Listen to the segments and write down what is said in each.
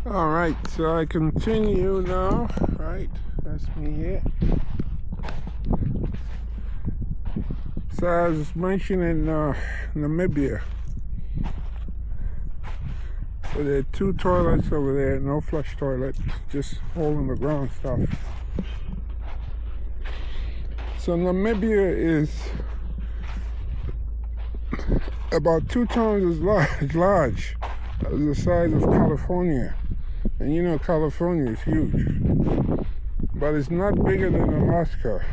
All right, so I continue now, right? That's me here. So I was mentioning Namibia. So there are two toilets over there, no flush toilet, just hole in the ground stuff. So Namibia is about 2 times as large as the size of California. And you know California is huge. But it's not bigger than Alaska.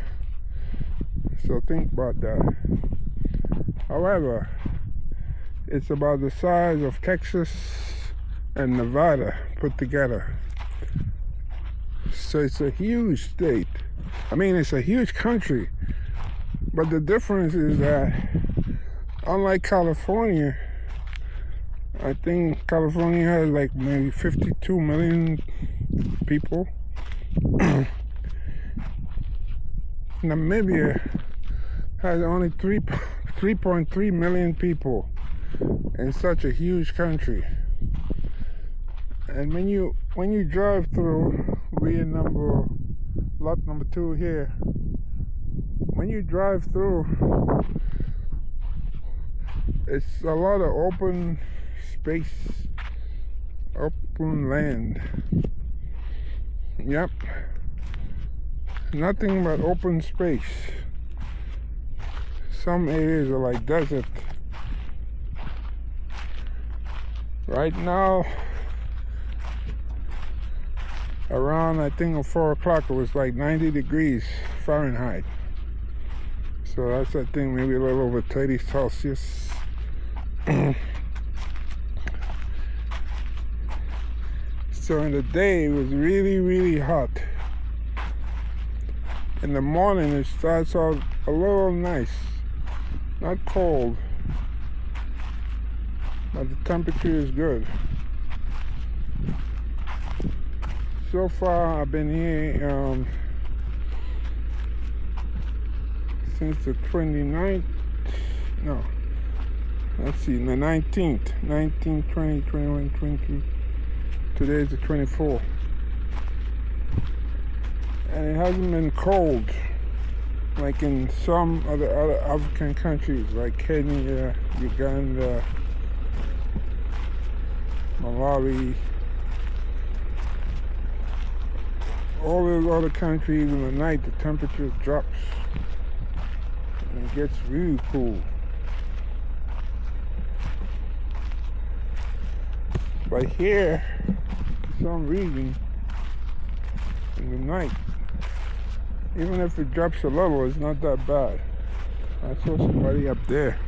So think about that. However, it's about the size of Texas and Nevada put together. So it's a huge state. I mean, it's a huge country. But the difference is that, unlike California, I think California has like maybe 52 million people. Namibia has only 3.3 million people in such a huge country. And when you drive through, we're lot number 2 here. When you drive through, it's a lot of open space, open land. Yep. Nothing but open space. Some areas are like desert. Right now, around I think 4 o'clock, it was like 90 degrees Fahrenheit. So that's I think maybe a little over 30 Celsius. So in the day it was really, really hot. In the morning it starts out a little nice, not cold, but the temperature is good. So far I've been here since the 29th, no, let's see, the 19th, 19, 20, 21, 22, today is the 24th. And it hasn't been cold like in some other African countries like Kenya, Uganda, Malawi. All those other countries, in the night the temperature drops and it gets really cool. But here, for some reason, in the night, even if it drops a little, it's not that bad. I saw somebody up there.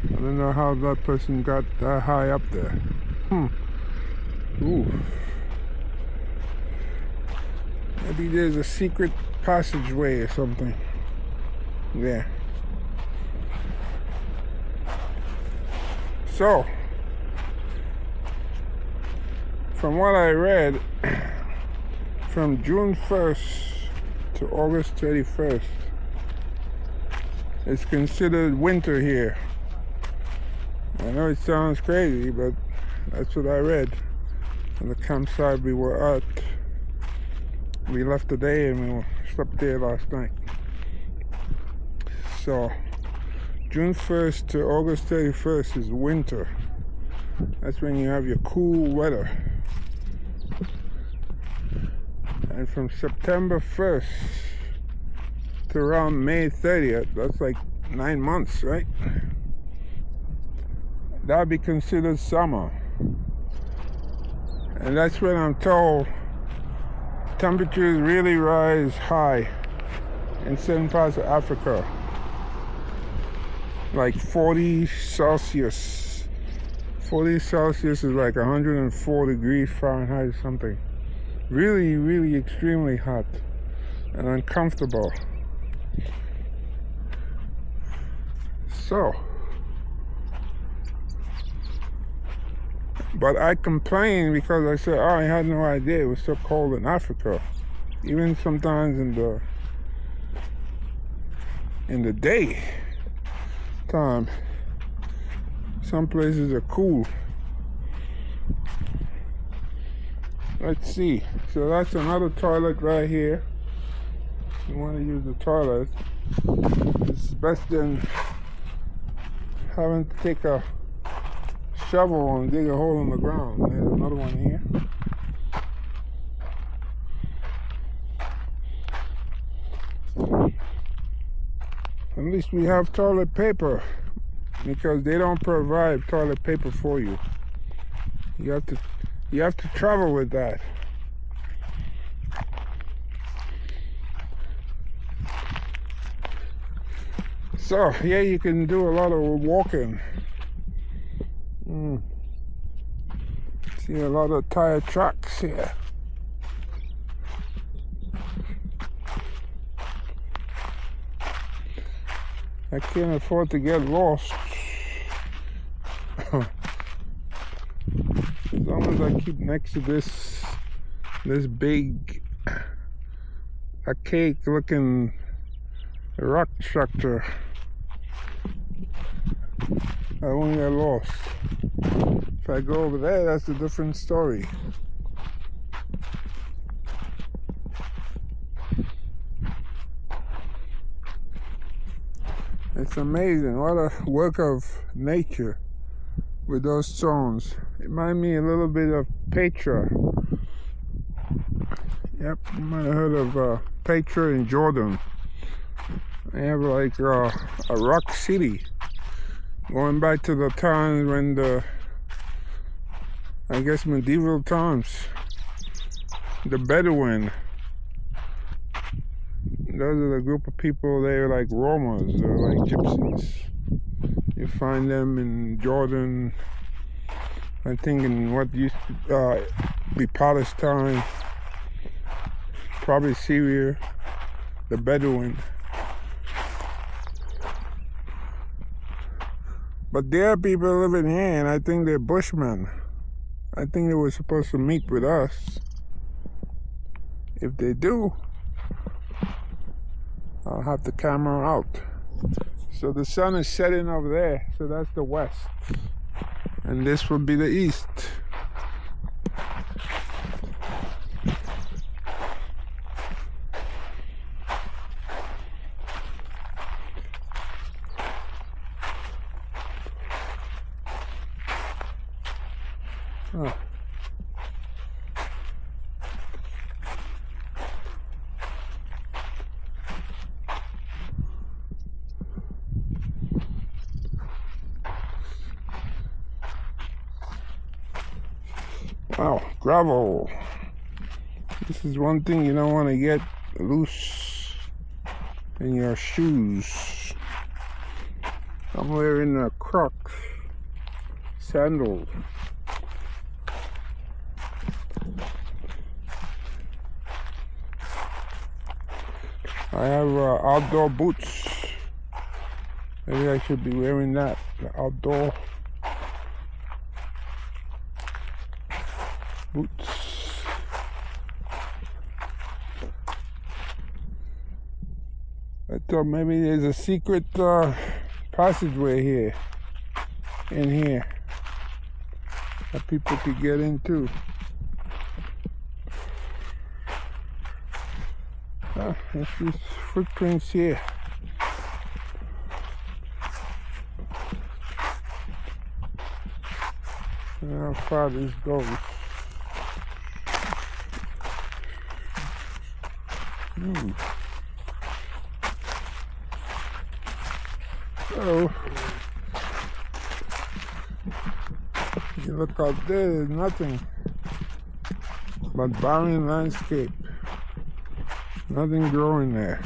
I don't know how that person got that high up there. Ooh. Maybe there's a secret passageway or something. Yeah. So, from what I read, from June 1st to August 31st, it's considered winter here. I know it sounds crazy, but that's what I read on the campsite we were at. We left today and we slept there last night. So, June 1st to August 31st is winter. That's when you have your cool weather. And from September 1st to around May 30th, that's like 9 months, right? That'd be considered summer. And that's when I'm told temperatures really rise high in certain parts of Africa. Like 40 Celsius. 40 Celsius is like 104 degrees Fahrenheit or something. Really, really extremely hot and uncomfortable. So, but I complained because I said, I had no idea it was so cold in Africa. Even sometimes in the day time, some places are cool. Let's see. So that's another toilet right here. You want to use the toilet, it's best than having to take a shovel and dig a hole in the ground. There's another one here. At least we have toilet paper, because they don't provide toilet paper for you. You have to travel with that. So here you can do a lot of walking. See a lot of tire tracks here. I can't afford to get lost. As long as I keep next to this big archaic looking rock structure, I won't get lost. If I go over there, that's a different story. It's amazing, what a work of nature with those stones. It reminds me a little bit of Petra. Yep, you might have heard of Petra in Jordan. They have like a rock city. Going back to the times when I guess medieval times, the Bedouin. Those are the group of people, they're like Romans, they're like gypsies. You find them in Jordan, I think in what used to be Palestine, probably Syria, the Bedouin. But there are people living here, and I think they're Bushmen. I think they were supposed to meet with us. If they do, I'll have the camera out. So the sun is setting over there, so that's the west. And this will be the east. Oh. Wow, gravel. This is one thing you don't want to get loose in your shoes. I'm wearing a Crocs sandal. I have outdoor boots. Maybe I should be wearing that, the outdoor boots. I thought maybe there's a secret passageway here, in here, that people could get into. There's these footprints here. How far this goes. So, you look out there, there's nothing but barren landscape. Nothing growing there.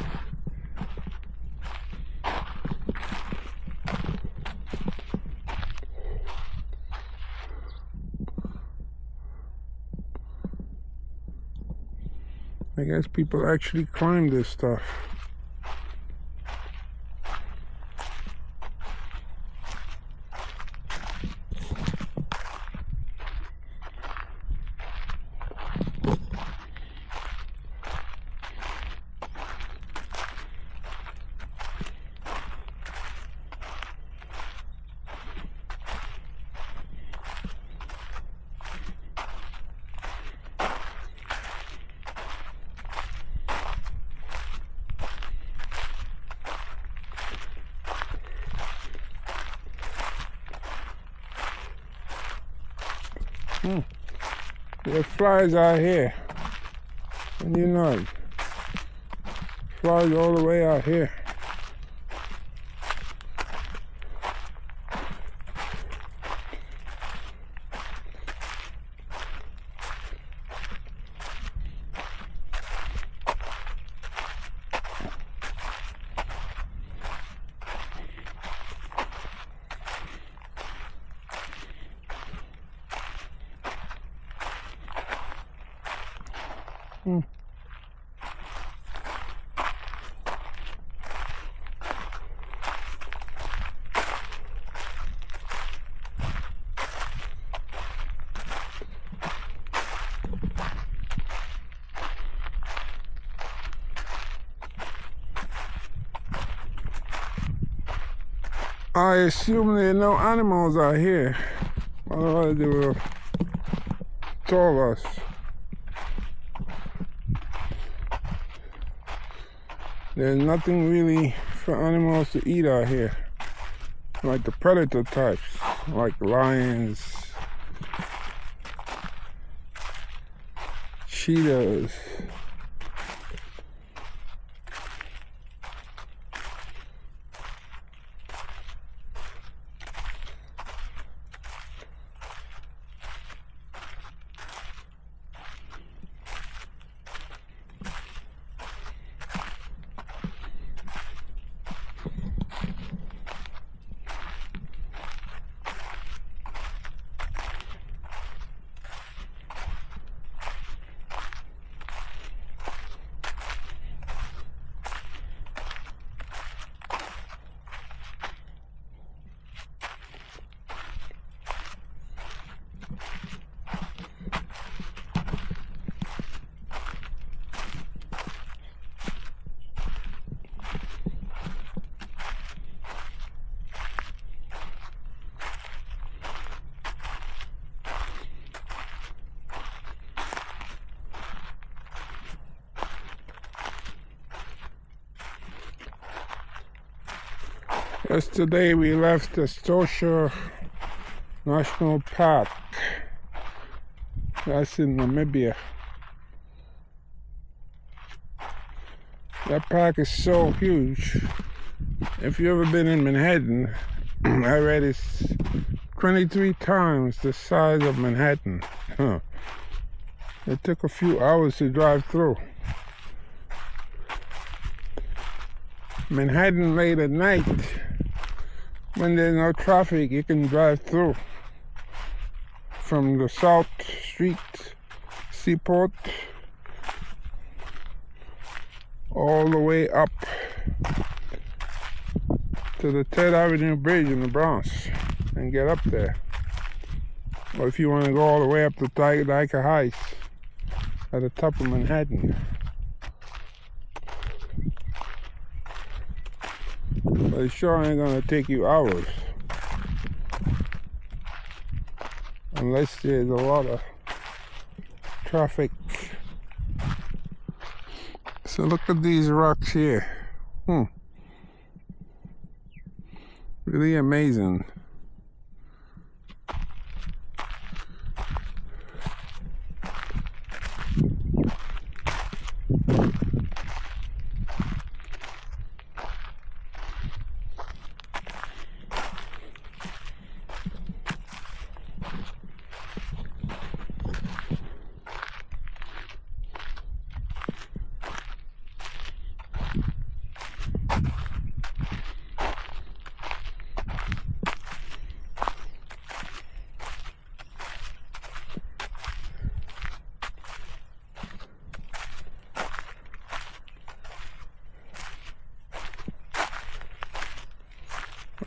I guess people actually climb this stuff. There's flies out here. And you know it. Flies all the way out here. I assume there are no animals out here. Otherwise they will tell us. There's nothing really for animals to eat out here. Like the predator types, like lions, cheetahs. Yesterday we left the Spitzkoppe National Park. That's in Namibia. That park is so huge. If you've ever been in Manhattan, I read it's 23 times the size of Manhattan. It took a few hours to drive through. Manhattan late at night, when there's no traffic, you can drive through from the South Street Seaport all the way up to the 3rd Avenue Bridge in the Bronx and get up there. Or if you want to go all the way up to Dyker Heights at the top of Manhattan. But it sure ain't gonna take you hours. Unless there's a lot of traffic. So look at these rocks here. Really amazing.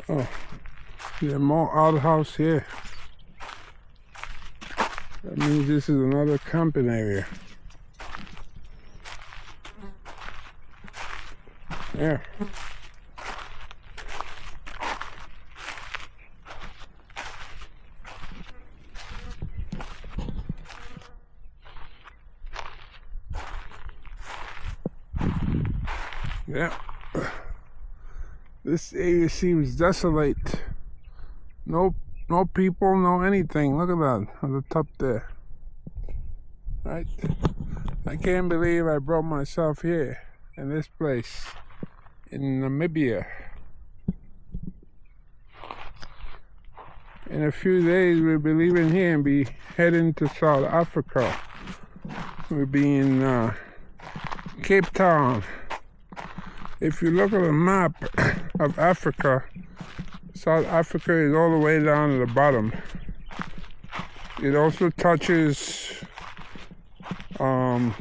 Oh, there's more outhouse here. That means this is another camping area. Yeah. Yeah. This area seems desolate. No No people, no anything. Look at that on the top there. Right? I can't believe I brought myself here in this place in Namibia. In a few days, we'll be leaving here and be heading to South Africa. We'll be in Cape Town. If you look at a map of Africa, South Africa is all the way down to the bottom. It also touches, I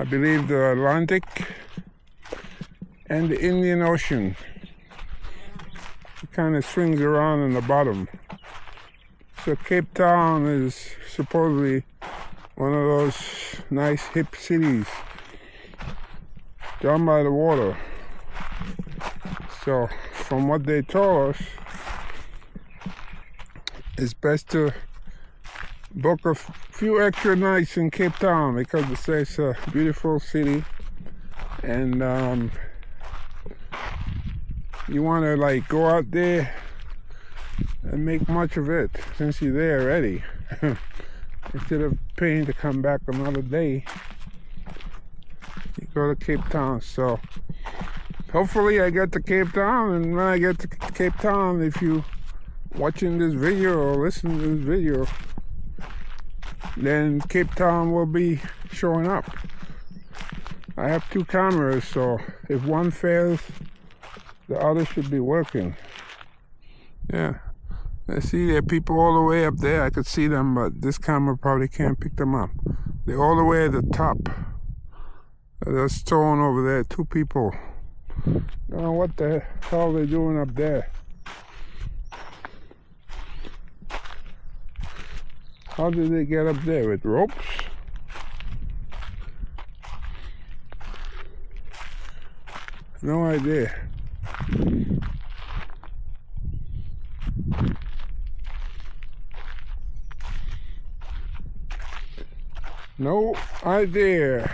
believe, the Atlantic and the Indian Ocean. It kind of swings around in the bottom. So Cape Town is supposedly one of those nice hip cities down by the water. So from what they told us, it's best to book a few extra nights in Cape Town because it's a beautiful city, and you want to like go out there and make much of it since you're there already. Instead of paying to come back another day, you go to Cape Town. So hopefully I get to Cape Town, and when I get to Cape Town, if you watching this video or listening to this video, then Cape Town will be showing up. I have 2 cameras, so if one fails, the other should be working. Yeah, I see there are people all the way up there. I could see them, but this camera probably can't pick them up. They're all the way at the top. There's a stone over there, 2 people. I don't know what the hell they're doing up there. How did they get up there? With ropes? No idea. No idea.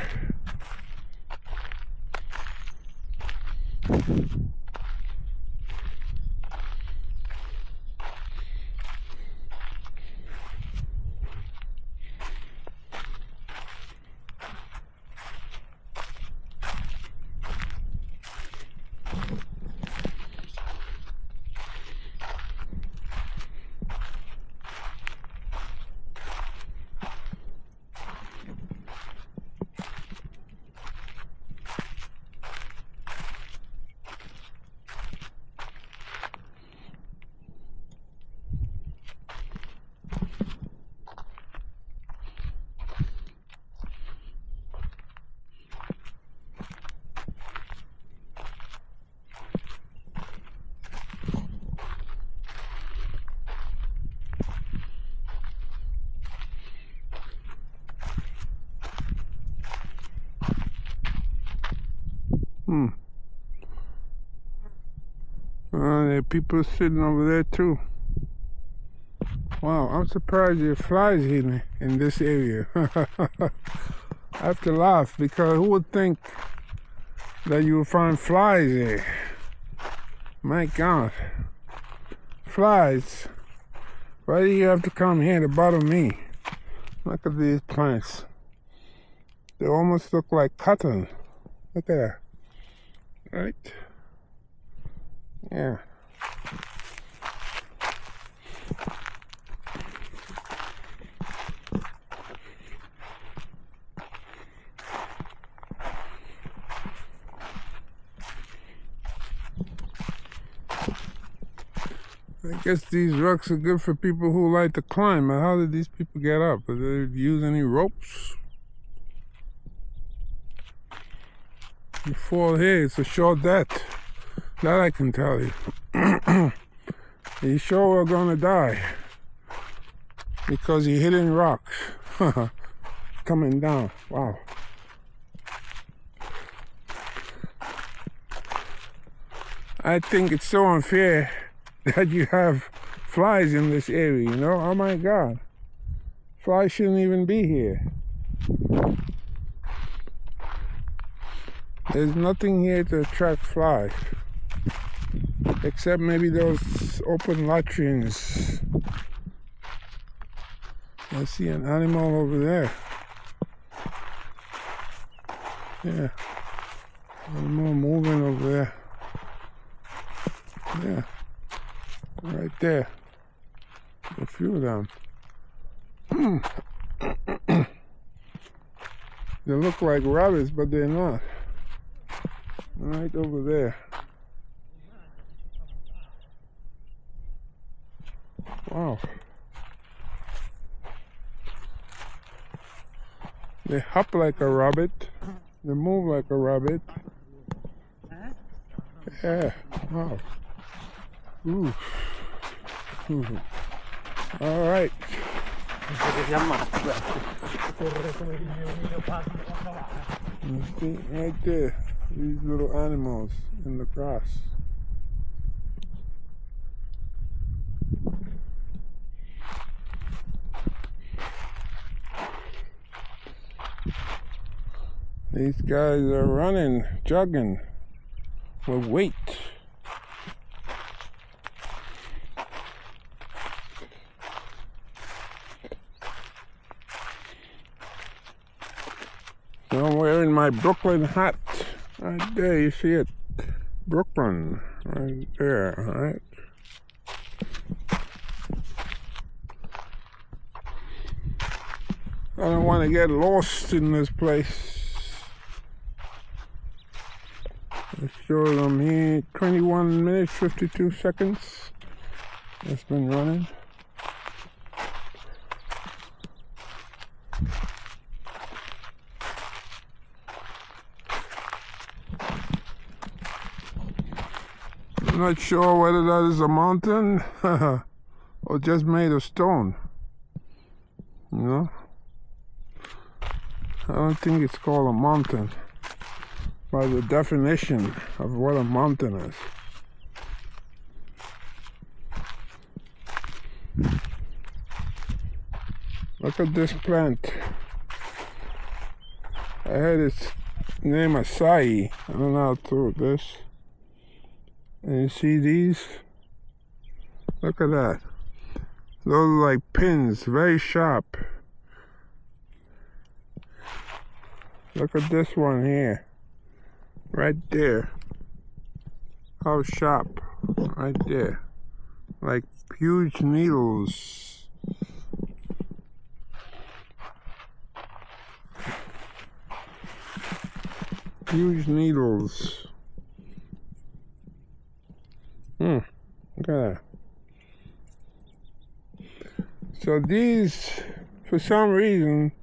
There are people sitting over there too. Wow, I'm surprised there are flies in this area. I have to laugh because who would think that you would find flies there? My God. Flies. Why do you have to come here to bother me? Look at these plants. They almost look like cotton. Look at that. Right? Yeah. I guess these rocks are good for people who like to climb. But how did these people get up? Did they use any ropes? You fall here, it's a sure death. That I can tell you. You sure we're gonna die. Because you're hitting rocks. Coming down. Wow. I think it's so unfair that you have flies in this area, you know? Oh my God. Flies shouldn't even be here. There's nothing here to attract flies. except maybe those open latrines. I see an animal over there. Yeah, animal moving over there. Yeah, right there. A few of them. They look like rabbits, but they're not. Right over there. Wow. They hop like a rabbit. They move like a rabbit. Yeah. Wow. Ooh. Ooh. All right. See, right there, these little animals in the grass. These guys are running, jogging with weight. So I'm wearing my Brooklyn hat. Right there, you see it. Brooklyn, right there, alright. I don't want to get lost in this place. Let's show them here, 21 minutes, 52 seconds. It's been running. I'm not sure whether that is a mountain or just made of stone. You know? I don't think it's called a mountain by the definition of what a mountain is. Look at this plant. I heard its name acai. I don't know how to do this. And you see these? Look at that. Those are like pins, very sharp. Look at this one here. Right there. How sharp. Right there. Like huge needles. Huge needles. Look at that. So these, for some reason,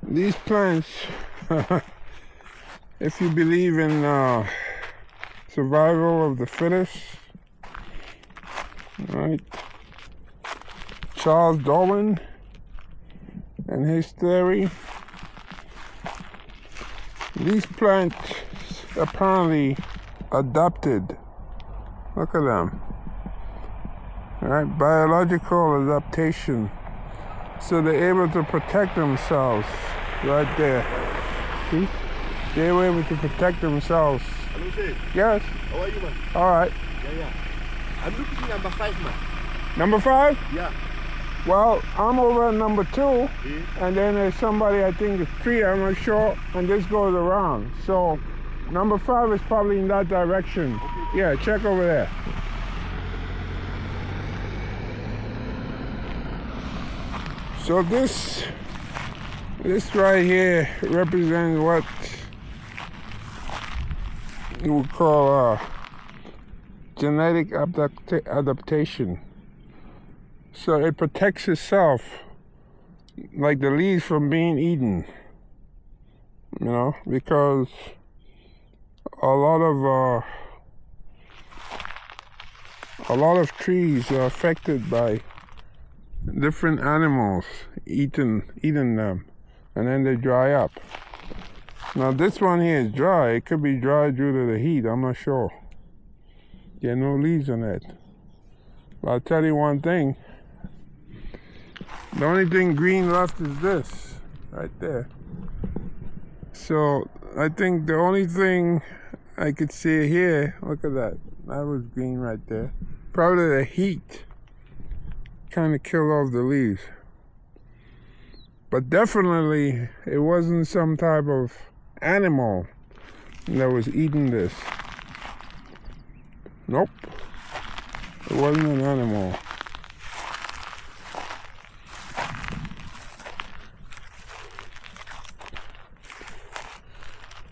these plants, if you believe in survival of the fittest, right? Charles Darwin and his theory, these plants apparently adapted. Look at them. All right, biological adaptation. So they're able to protect themselves right there. See? They were able to protect themselves. Hello, yes. How are you, man? All right. Yeah. I'm looking at number 5, man. Number 5? Yeah. Well, I'm over at number 2, and then there's somebody, I think it's 3, I'm not sure, and this goes around. So number 5 is probably in that direction. Okay. Yeah, check over there. So this right here represents what you would call genetic adaptation. So it protects itself, like the leaves, from being eaten, you know, because a lot of trees are affected by different animals eating them, and then they dry up. Now this one here is dry. It could be dry due to the heat. I'm not sure. There are no leaves on it. But I'll tell you one thing. The only thing green left is this right there. So I think the only thing I could see here, look at that. That was green right there. Probably the heat kind of killed off the leaves. But definitely it wasn't some type of animal that was eating this. Nope. It wasn't an animal.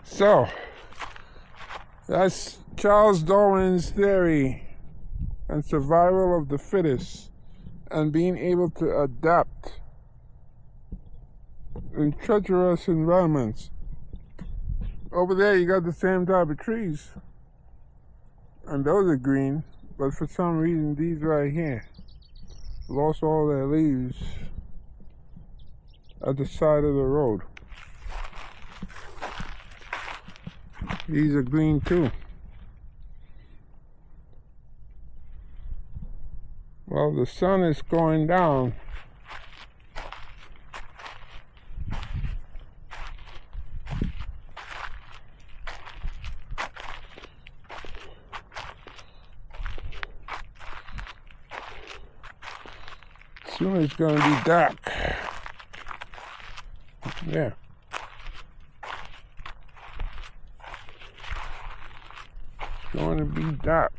So, that's Charles Darwin's theory and survival of the fittest and being able to adapt in treacherous environments. Over there you got the same type of trees, and those are green, but for some reason these right here lost all their leaves at the side of the road. These are green too. Well, the sun is going down. Soon it's going to be dark. Yeah. It's going to be dark.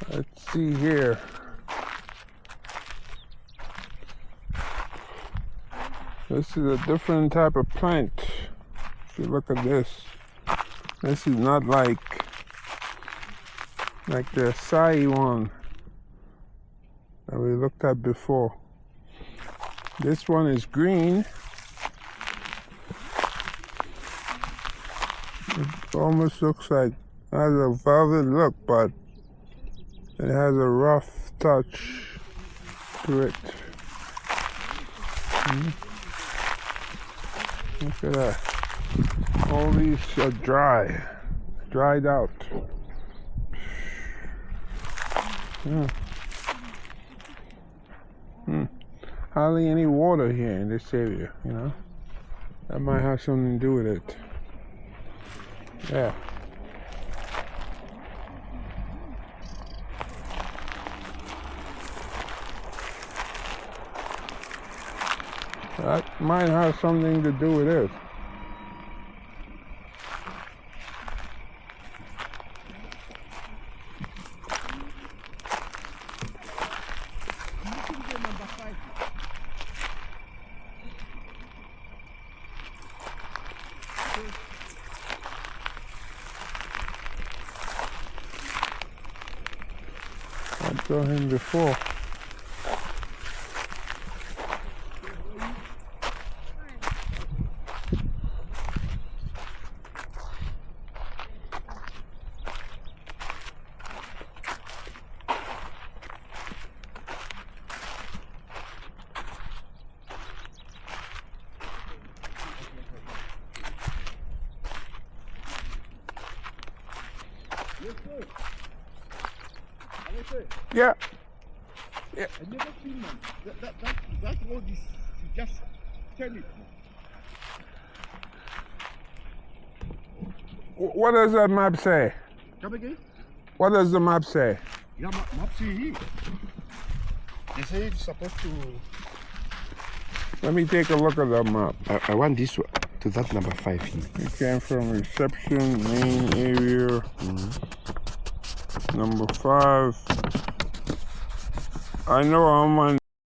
Let's see here. This is a different type of plant. If you look at this, this is not like the acai one that we looked at before. This one is green. It almost looks like it has a velvet look, but it has a rough touch to it. Look at that. All these are dried out. Hardly any water here in this area, you know. That might have something to do with it. Yeah. That might have something to do with it. I saw him before. Yeah. Yeah. I never seen one. That road is just turn it. What does that map say? Come again? What does the map say? Yeah, map see here. They say it's supposed to. Let me take a look at the map. I want this one to that number 5 here. You came from reception, main area, number 5. I know I'm on